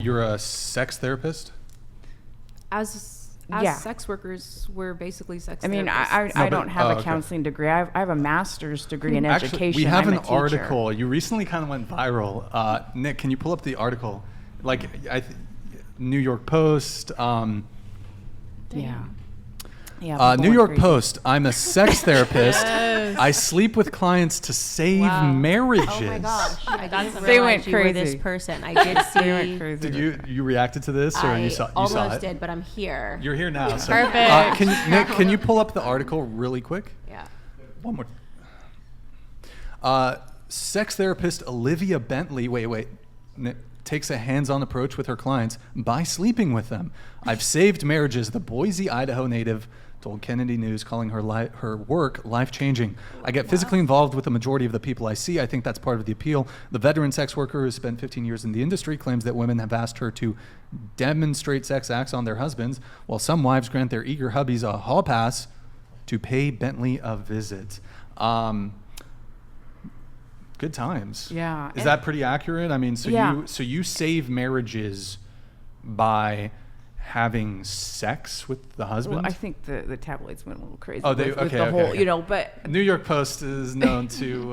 You're a sex therapist? As sex workers, we're basically sex therapists. I mean, I don't have a counseling degree. I have a master's degree in education. We have I'm an article. You recently kind of went viral. Nick, can you pull up the article? Like, New York Post. New York Post. I'm a sex therapist. I sleep with clients to save marriages. Oh my gosh! I didn't They realize went you were crazy. this person. I did see. They went crazy. Did you reacted to this, or you saw it? Almost did, but I'm here. You're here now. So, Perfect. Nick, can you pull up the article really quick? Yeah. One more. Sex therapist Olivia Bentley. Wait. Nick takes a hands-on approach with her clients by sleeping with them. I've saved marriages. The Boise, Idaho native told Kennedy News, calling her work life-changing. I get physically involved with the majority of the people I see. I think that's part of the appeal. The veteran sex worker who spent 15 years in the industry claims that women have asked her to demonstrate sex acts on their husbands, while some wives grant their eager hubbies a hall pass to pay Bentley a visit. Good times. Yeah. Is that pretty accurate? I mean, you save marriages by having sex with the husband? Well, I think the tabloids went a little crazy. Oh, they with the whole, okay. But New York Post is known to,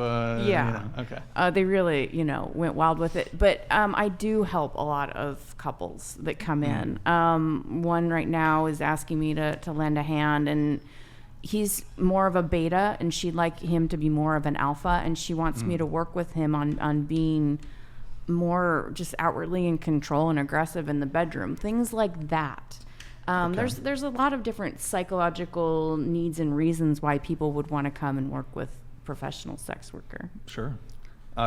they really, went wild with it. But I do help a lot of couples that come in. One right now is asking me to lend a hand, and he's more of a beta, and she'd like him to be more of an alpha, and she wants me to work with him on being more just outwardly in control and aggressive in the bedroom, things like that. There's a lot of different psychological needs and reasons why people would want to come and work with professional sex worker. Sure.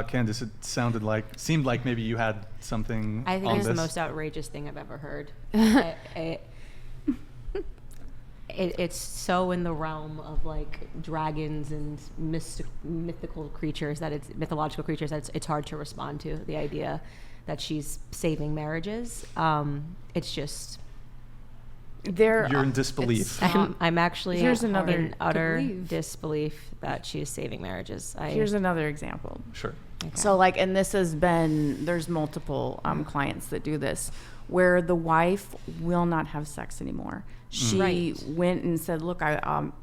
Candace, it seemed like maybe you had something. I think on it's this. the most outrageous thing I've ever heard. It's so in the realm of like dragons and mythological creatures that it's hard to respond to. The idea that she's saving marriages, it's just you're in disbelief. I'm actually in utter belief. disbelief that she is saving marriages. Here's another example. Sure. Okay. So and this there's multiple clients that do this, where the wife will not have sex anymore. She went and said, look, when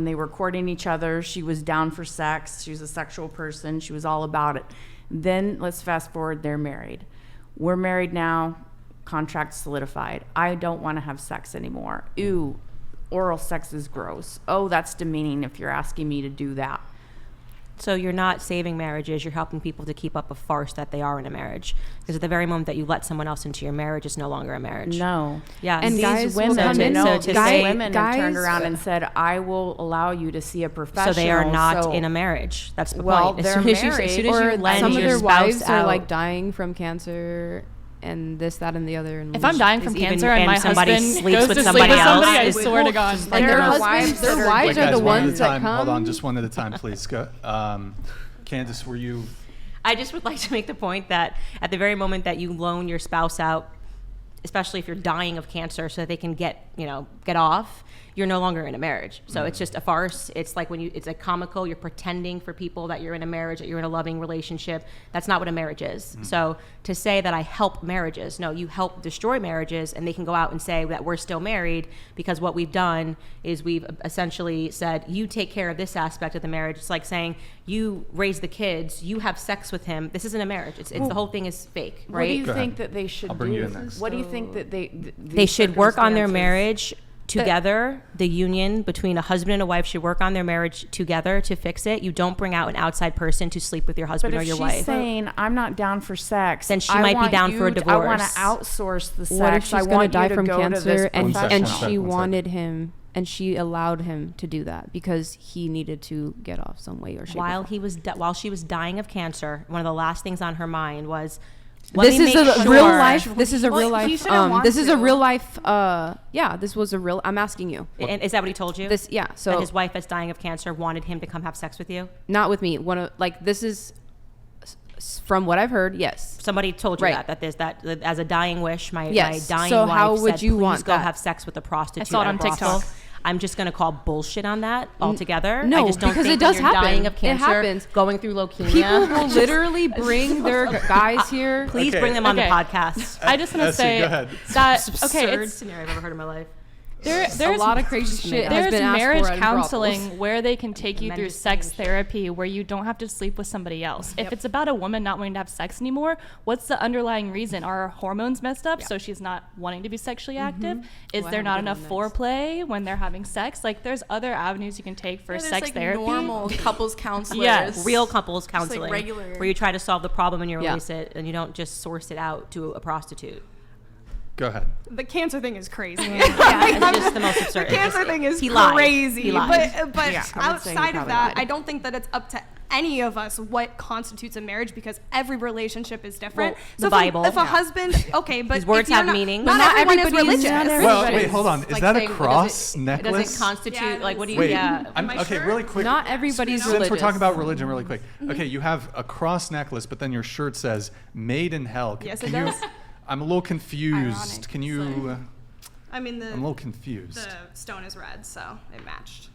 they were courting each other, she was down for sex. She was a sexual person. She was all about it. Then let's fast forward, they're married. We're married now, contract solidified. I don't want to have sex anymore. Ew, oral sex is gross. Oh, that's demeaning if you're asking me to do that. So you're not saving marriages, you're helping people to keep up a farce that they are in a marriage. Because at the very moment that you let someone else into your marriage, it's no longer a marriage. No. Yeah. And these women, women have turned around and said, I will allow you to see a professional. So they are not in a marriage. That's the point. They're married. As soon as you lend some of your their spouse wives are out, like dying from cancer and this, that, and the other. And If I'm dying from cancer and my somebody husband sleeps goes with to somebody sleep with somebody, I else, swear to God. Their husbands, their wives are the ones that come. Hold on, just one at a time, please. Go. Candace, were you? I just would like to make the point that at the very moment that you loan your spouse out, especially if you're dying of cancer, so that they can get off, you're no longer in a marriage. So it's just a farce. It's like it's a comical. You're pretending for people that you're in a marriage, that you're in a loving relationship. That's not what a marriage is. So to say that I help marriages, no, you help destroy marriages, and they can go out and say that we're still married because what we've done is we've essentially said, you take care of this aspect of the marriage. It's like saying you raise the kids, you have sex with him. This isn't a marriage. It's the whole thing is fake, right? What do you think that they should I'll bring do? you in next. What do you think that they should work on their circumstances- marriage together. The union between a husband and a wife should work on their marriage together to fix it. You don't bring out an outside person to sleep with your husband or your wife. But if she's saying, I'm not down for sex, then she might be down for a divorce. I want to outsource the sex. What if she's going to die from cancer and she One wanted him and she allowed him to do that because he needed to get off some way or shape? While she was dying of cancer, one of the last things on her mind was, This is a real life. This is a Well, real life. he shouldn't want This is a to. real life. This was a real. I'm asking you. And is that what he told you? So that his wife that's dying of cancer wanted him to come have sex with you? not with me. This is from what I've heard. Yes. Somebody told you Right. that as a dying wish, my Yes. dying So wife how would said, you please want go that? have sex with a prostitute. I saw it at a on brothel." TikTok. I'm just going to call bullshit on that altogether. No, I just don't because think it does when you're dying happen. of cancer, It happens. going through leukemia. People will literally bring their guys here. Please Okay. bring them on the Okay. podcast. I just want to Essie, say go ahead. that Most okay, absurd it's scenario I've ever heard in my life. there's a lot of crazy shit has there's been asked marriage for in counseling brothels. where they can take you Men through just sex saying shit. therapy where you don't have to sleep with somebody else. If it's about a woman not wanting to have sex anymore, what's the underlying reason? Are her hormones messed up so she's not wanting to be sexually active? Is Oh, I there haven't not been enough on this. foreplay when they're having sex? Like there's other avenues you can take for There's sex like therapy. normal couples counselors. Yes. Real couples like counseling, regular. where you try to solve the problem and you Yeah. release it, and you don't just source it out to a prostitute. Go ahead. The cancer thing is crazy. It's just the most absurd. The cancer thing is He lied. crazy. He lied. But Yeah, I would say he outside of probably that, lied. I don't think that it's up to any of us what constitutes a marriage because every relationship is different. Well, So the if Bible. if a husband, okay, but His words if you're have not, meaning. Not, But not everyone is everybody is- religious. not everybody Well, Everybody's wait, hold on. Is Like that a saying, cross Does necklace? it constitute, Yeah, like, what do you, Wait, yeah. I'm, My okay, shirt? really quick. Not everybody's Since religious. we're talking about religion really quick. Okay, you have a cross necklace, but then your shirt says "Made in Hell." Yes, Can it you? does. I'm a little confused. Ironic, Can you? I mean, I'm a little confused. the stone is red, so it matched,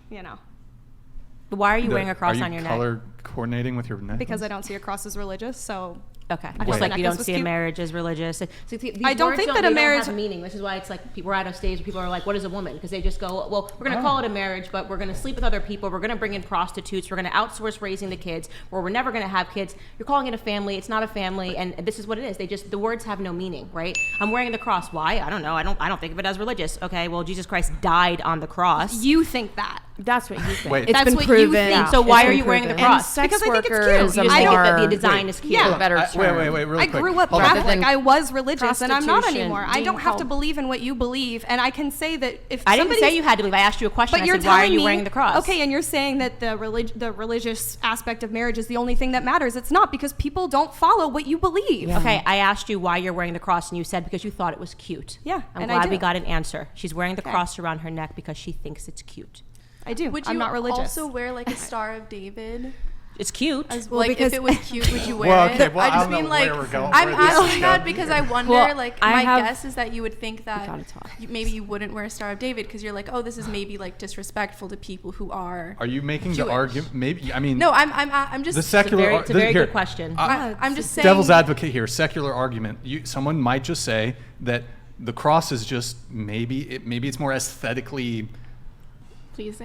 But why are you The- wearing a cross are you on your neck? color coordinating with your necklace? because I don't see a cross as religious, so Okay. I Just thought like the you necklace don't was see a cute. marriage as religious. So these I don't words think that they a don't marriage- have meaning. This is why it's like we're out of stage where people are like, what is a woman? Because they just go, well, we're going to call it a marriage, but we're going to sleep with other people. We're going to bring in prostitutes. We're going to outsource raising the kids, or we're never going to have kids. You're calling it a family. It's not a family, and this is what it is. The words have no meaning, right? I'm wearing the cross. Why? I don't know. I don't think of it as religious. Okay, well, Jesus Christ died on the cross. you think that. That's what you think. Wait. It's That's been what you proven. think. So why It's are been you wearing the proven. cross? Sex Because I think it's worker cute. is You a just I think think that more the design is cute. Yeah. better term. Wait, really I quick. grew up Hold on. Catholic. I was religious, and I'm not Prostitution, anymore. I being don't have to called- believe in what you believe, and I can say that if I didn't say somebody's- you had to believe. I asked you a question. But I you're said, why are telling you me, wearing the cross? Okay, and you're saying that the religious aspect of marriage is the only thing that matters. It's not because people don't follow what you believe. Okay, I asked you why you're wearing the cross, and you said because you thought it was cute. Yeah, I'm and I glad do. we got an answer. She's wearing the Okay. cross around her neck because she thinks it's cute. I do. Would I'm you not religious. also wear like a Star of David? It's cute. As Well, like because- if it was cute, would you wear Well, it? okay, well, I I just don't know mean like where we're going- I'm where this is asking that going. because I wonder. Well, like I my have- guess is that you would think that gotta talk. maybe you wouldn't wear a Star of David because you're like, oh, this is maybe like disrespectful to people who are. Are you making the Jewish. argument? Maybe. I mean. No, I'm just. The secular. It's a very here, good question. I'm just saying. Devil's advocate here. Secular argument. Someone might just say that the cross is just maybe it's more aesthetically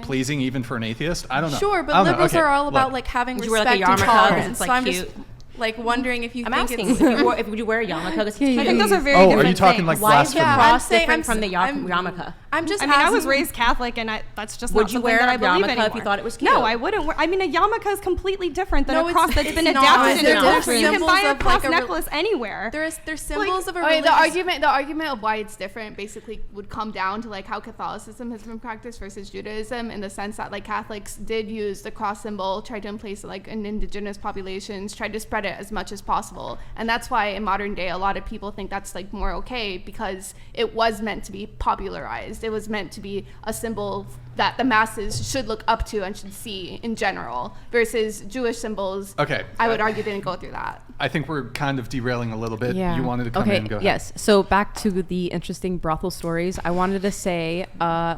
pleasing even for an atheist. I don't know. Sure, I but don't know. liberals Okay, are all about look. like having Would you wear, like, a respect and yarmulke 'cause tolerance. it's, So like, I'm cute? just like wondering if you I'm think asking it's. would you wear a yarmulke? 'Cause it's cute. I think those are very Oh, different are you talking things. like Why is the blasphemy? I'm cross saying- different from the I'm- yarmulke? I'm just. I mean, I was asking- raised Catholic, and that's just Would not you something wear that a I believe yarmulke anymore. if you thought it was cute? No, I wouldn't. I mean, a yarmulke is completely different than No, a cross it's- that's it's been not. adapted into They're a culture. You can symbols buy a of, cross like, a necklace anywhere. There's symbols of a Okay, religious. the argument of why it's different basically would come down to like how Catholicism has been practiced versus Judaism, in the sense that like Catholics did use the cross symbol, tried to emplace it like in indigenous populations, tried to spread it as much as possible, and that's why in modern day a lot of people think that's like more okay because it was meant to be popularized. It was meant to be a symbol that the masses should look up to and should see in general, versus Jewish symbols. Okay. I would argue didn't go through that. I think we're kind of derailing a little bit. Yeah. You wanted to come in. Go ahead. Yes. So back to the interesting brothel stories. I wanted to say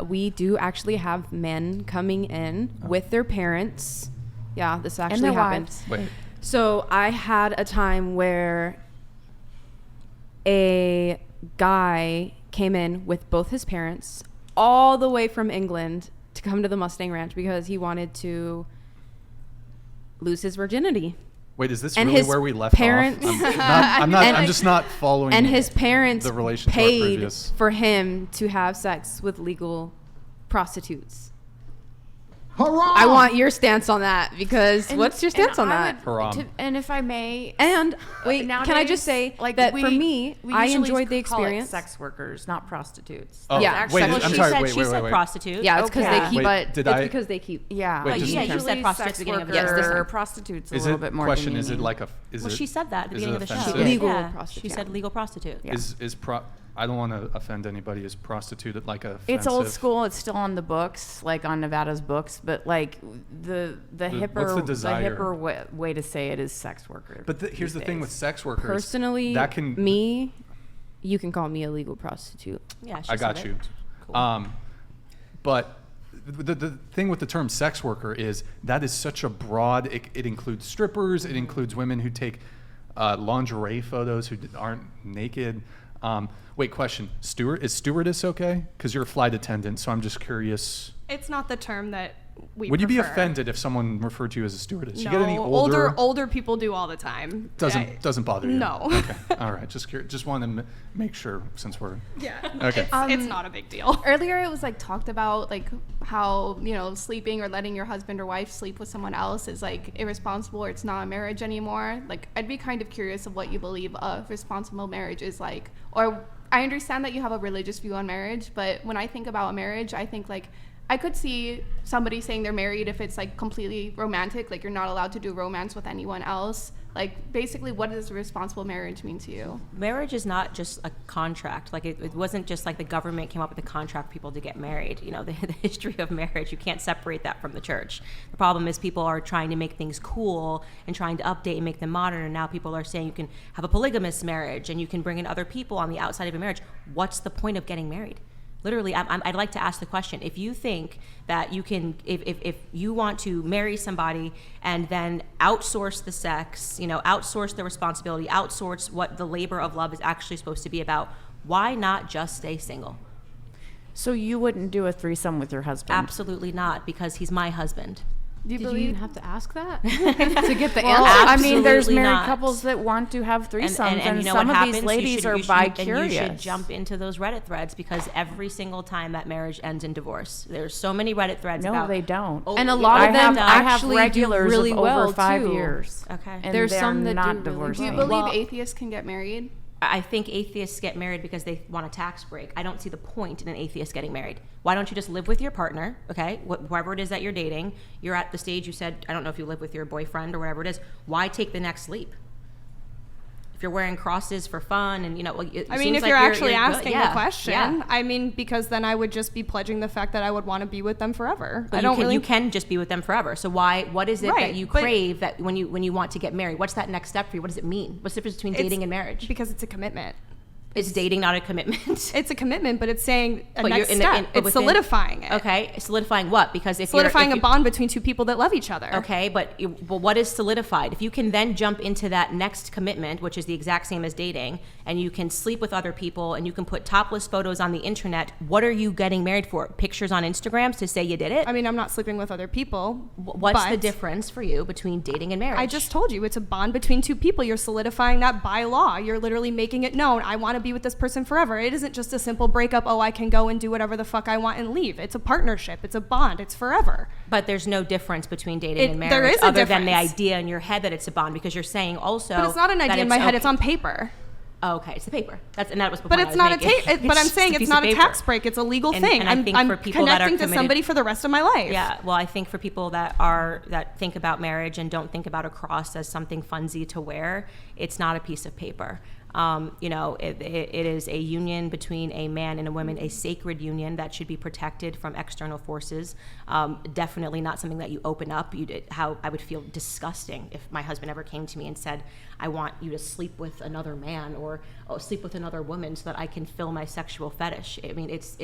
we do actually have men coming in with their parents. Yeah, this actually their happened. wives. Wait. So I had a time where a guy came in with both his parents all the way from England to come to the Mustang Ranch because he wanted to lose his virginity. Wait, is this And really his where we left parents- off? I'm not. And- I'm just not following. And his parents the relation to our paid previous. for him to have sex with legal prostitutes. Hurrah! I want your stance on that because And- what's your stance on and I that? would- Haram. And if I may, And wait, can I nowadays, just say like, that we- for me, we I usually enjoyed the call it experience. sex workers, not prostitutes. Oh, Yeah. wait, Actually, I'm she sorry. said, Wait, she wait, said wait. prostitute. Yeah, it's because Okay. they keep. Wait, did it's I- because they keep. Yeah, Wait, like just- Yeah, you said usually prostitute sex at the beginning of worker, the episode. prostitutes a Is little it bit more question? Is it demeaning. like a? Is Well, it? she said that at the is beginning it of the show. offensive? Legal Yeah. prostitute. She said legal prostitute. Yeah. I don't want to offend anybody. Is prostituted like a? It's old school. It's still on the books, like on Nevada's books. But like the what's the hipper, desire? way to say it is sex worker. But here's the these thing days. with sex workers. Personally, that can me, you can call me a legal prostitute. Yeah, she I got said you. it. Cool. But the thing with the term sex worker is that is such a broad, it includes strippers, it includes women who take lingerie photos who aren't naked. Wait, question. Is stewardess okay? Because you're a flight attendant, so I'm just curious. It's not the term that we Would you be prefer. offended if someone referred to you as a stewardess? No, You get any older people do all the time. Doesn't bother you? No. Okay. All right. Just curious. Just wanted to make sure since we're. Yeah. Okay. It's not a big deal. Earlier it was like talked about like how, you know, sleeping or letting your husband or wife sleep with someone else is like irresponsible or it's not a marriage anymore. Like I'd be kind of curious of what you believe a responsible marriage is like. Or I understand that you have a religious view on marriage, but when I think about a marriage, I think like I could see somebody saying they're married if it's like completely romantic, like you're not allowed to do romance with anyone else. Like basically, what does a responsible marriage mean to you? Marriage is not just a contract. Like it wasn't just like the government came up with a contract for people to get married. You know, the history of marriage, you can't separate that from the church. The problem is people are trying to make things cool and trying to update and make them modern. And now people are saying you can have a polygamous marriage and you can bring in other people on the outside of a marriage. What's the point of getting married? Literally, I'd like to ask the question, if you think that you can, if you want to marry somebody and then outsource the sex, you know, outsource the responsibility, outsource what the labor of love is actually supposed to be about, why not just stay single? So you wouldn't do a threesome with your husband? Absolutely not, because he's my husband. Did you even have to ask that to get the Well, answer? I mean, there's Absolutely married not. couples that want to have threesomes, and you know some what of happens? these ladies are bi-curious. And you should jump into those Reddit threads because every single time that marriage ends in divorce. There's so many Reddit threads No, about. they don't. Oh, And a lot of them I have actually do regulars really of well over 5 too. years. Okay. And There's they're some that do not really divorced. Do you well. believe atheists can get married? I think atheists get married because they want a tax break. I don't see the point in an atheist getting married. Why don't you just live with your partner, okay? Whoever it is that you're dating, you're at the stage you said, I don't know if you live with your boyfriend or whatever it is. Why take the next leap? If you're wearing crosses for fun and, you know, well, it I mean, seems if like you're actually good. asking Yeah, the question, yeah. I mean, because then I would just be pledging the fact that I would want to be with them forever. But I don't really. you can just be with them forever. So what is it Right, that you but- crave that when you want to get married? What's that next step for you? What does it mean? What's the difference between dating and marriage? Because it's a commitment. Is dating not a commitment? It's a commitment, but it's saying a But next you're step. It's within- solidifying it. Okay, solidifying what? Because if Solidifying you're, a bond between two people that love each other. Okay, but what is solidified? If you can then jump into that next commitment, which is the exact same as dating, and you can sleep with other people and you can put topless photos on the internet, what are you getting married for? Pictures on Instagrams to say you did it? I mean, I'm not sleeping with other people. What's the but difference for you between dating and marriage? I just told you it's a bond between two people. You're solidifying that by law. You're literally making it known. I want to be with this person forever. It isn't just a simple breakup. Oh, I can go and do whatever the fuck I want and leave. It's a partnership. It's a bond. It's forever. But there's no difference between dating and marriage there is a other than the difference. idea in your head that it's a bond, because you're saying also But it's not an that idea in my head. okay. It's on paper. Oh, okay, it's the paper. That was the But point I it's was not making. but I'm just saying piece it's of not a paper. tax break. It's a legal thing. And I think I'm for people that are connecting to committed- somebody for the rest of my life. Yeah, well, I think for people that think about marriage and don't think about a cross as something funsy to wear, it's not a piece of paper. You know, it is a union between a man and a woman, a sacred union that should be protected from external forces. Definitely not something that you open up. How I would feel disgusting if my husband ever came to me and said, I want you to sleep with another man or sleep with another woman so that I can fill my sexual fetish. I mean, it's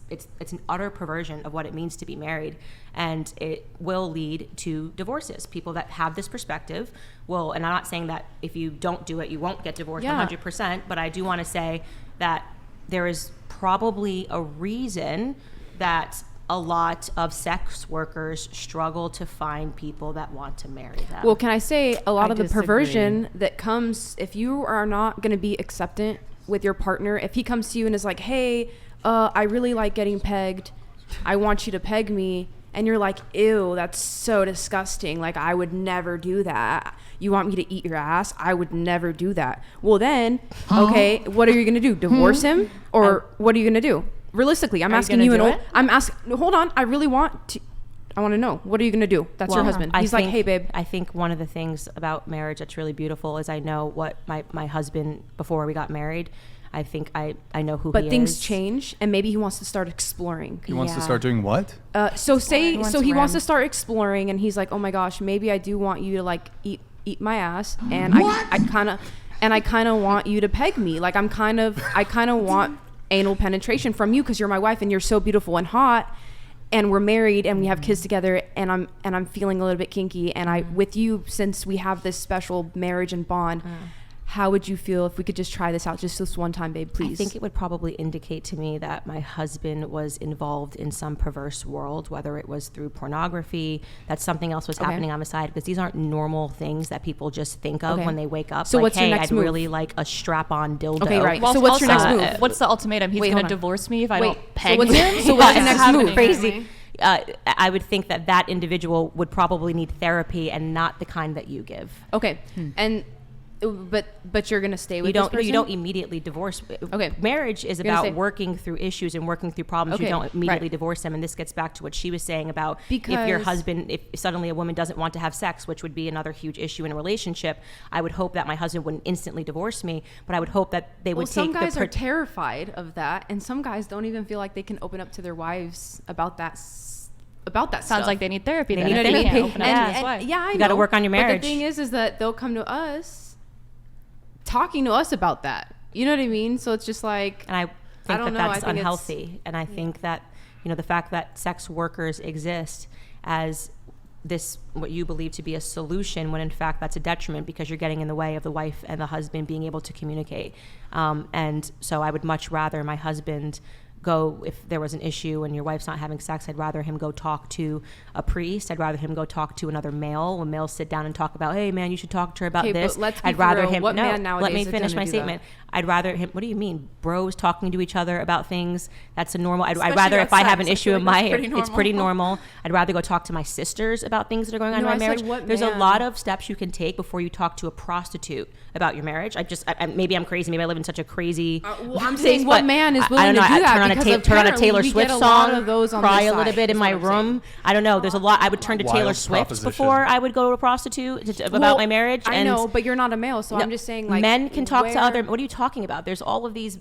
an utter perversion of what it means to be married, and it will lead to divorces. People that have this perspective will, and I'm not saying that if you don't do it, you won't get divorced 100%, but I do want to say that there is probably a reason that a lot of sex workers struggle to find people that want to marry them. Well, can I say a lot I of the disagree. perversion that comes if you are not going to be acceptant with your partner, if he comes to you and is like, hey, I really like getting pegged. I want you to peg me. And you're like, ew, that's so disgusting. Like, I would never do that. You want me to eat your ass? I would never do that. Well, then, okay, what are you going to do? Divorce him? Or what are you going to do? Realistically, I'm Are you asking gonna you do an it? I'm asking, hold on. I really want to. I want to know. What are you going to do? That's your husband. He's like, hey, babe. I think one of the things about marriage that's really beautiful is I know what my husband, before we got married, I think I know who he is. But things change, and maybe he wants to start exploring. He wants to Yeah. start doing what? So he wants ram. to start exploring, and he's like, oh my gosh, maybe I do want you to like eat my ass, and I kind of want you to peg me. Like I kind of want anal penetration from you because you're my wife and you're so beautiful and hot. and we're married and we have kids together, and I'm feeling a little bit kinky, and I with you, since we have this special marriage and bond, how would you feel if we could just try this out just this one time, babe, please? I think it would probably indicate to me that my husband was involved in some perverse world, whether it was through pornography, that something else was happening on the side, because these aren't normal things that people just think of when they wake up. So like, what's your hey, next I'd move? really like a strap-on dildo. Okay, right. Well, so what's your next also, move? What's the ultimatum? He's Wait, going to hold on. divorce me if I Wait, don't peg what's him? your- so what's your next Happening. move? Crazy. I would think that individual would probably need therapy and not the kind that you give. Okay, and but you're gonna stay with You this person? don't immediately divorce. Okay. Marriage is You're gonna about say- working through issues and working through problems. You Okay, don't immediately right. divorce them. And this gets back to what she was saying about if your Because- husband, if suddenly a woman doesn't want to have sex, which would be another huge issue in a relationship, I would hope that my husband wouldn't instantly divorce me, but I would hope that they would Well, some take guys the are terrified of that, and some guys don't even feel like they can open up to their wives about that. About that Sounds stuff. like they need therapy. They then. need If they therapy. can't open up to Yeah. his wife. Yeah, I know. You gotta work on your But marriage. the thing is that they'll come to us talking to us about that. You know what I mean? So it's just like, And I think don't that know, I that's think it's- unhealthy. And I think that, the fact that sex workers exist as this, what you believe to be a solution, when in fact that's a detriment, because you're getting in the way of the wife and the husband being able to communicate. And so I would much rather my husband go, if there was an issue and your wife's not having sex, I'd rather him go talk to a priest. I'd rather him go talk to another male. When males sit down and talk about, hey man, you should talk to her about Okay, this. but let's be I'd for rather real. him. What no, man nowadays let me is finish gonna my do that? statement. I'd rather him. What do you mean, bros talking to each other about things? That's a normal. I'd Especially rather, if I have an sex, I issue feel in like my, that's pretty it's pretty normal. normal. I'd rather go talk to my sisters about things that are going on No, in my I said marriage. what There's a man? lot of steps you can take before you talk to a prostitute about your marriage. Maybe I'm crazy. Maybe I live in such a crazy. well, I'm place, saying what but man is I willing don't know. to do I that? turn on a Because turn on a apparently Taylor we Swift get a lot song, of those on cry this a little side, bit in is my what I'm saying. room. I don't know. There's a lot. I would turn to Wild Taylor Swift proposition. before I would go to a prostitute about Well, my marriage. I and know, but you're not a male, so no, I'm just saying, like, men can talk to where- other. What are you talking about? There's all of these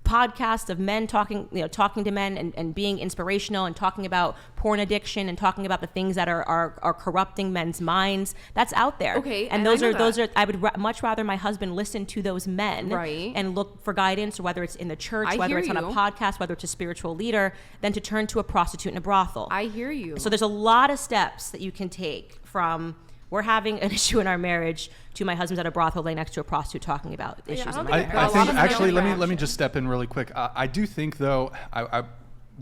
podcasts of men talking to men and being inspirational and talking about porn addiction and talking about the things that are corrupting men's minds. That's out there. Okay, and and those I are know those that. are. I would much rather my husband listen to those men, Right. and look for guidance, whether it's in the church, I whether hear it's on a you. podcast, whether it's a spiritual leader, than to turn to a prostitute in a brothel. I hear you. So there's a lot of steps that you can take from we're having an issue in our marriage to my husband's at a brothel laying next to a prostitute talking about issues in don't my think marriage. I a lot think of actually, male let me just step in really quick. I do think though, I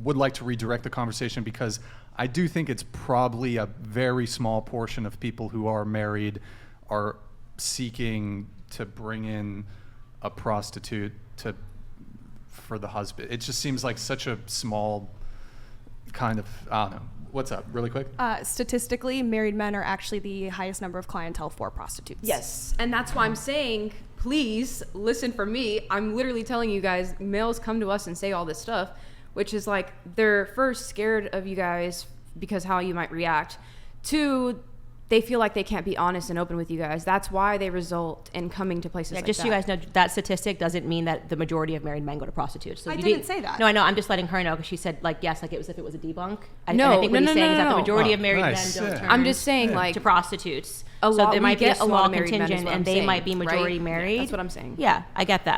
would like to redirect the conversation, because I do think it's probably a very small portion of people who are married are seeking to bring in a prostitute for the husband. It just seems like such a small kind of, I don't know. What's up, really quick? Statistically, married men are actually the highest number of clientele for prostitutes. Yes, and that's why I'm saying, please listen for me. I'm literally telling you guys, males come to us and say all this stuff, which is like, they're first scared of you guys because how you might react. Two, they feel like they can't be honest and open with you guys. That's why they result in coming to places like Just that. so you guys know, that statistic doesn't mean that the majority of married men go to prostitutes. So I you didn't say that. No, I know. I'm just letting her know, because she said yes, like it was if it was a debunk. No, and I think what no, he's no, saying is that no. the majority Oh, of married nice, men don't yeah. turn I'm just saying, like, to prostitutes. a So lot- there we might be a get a lot small of married men is contingent, what I'm and they saying, might be majority right? married. That's what I'm saying. Yeah, I get that.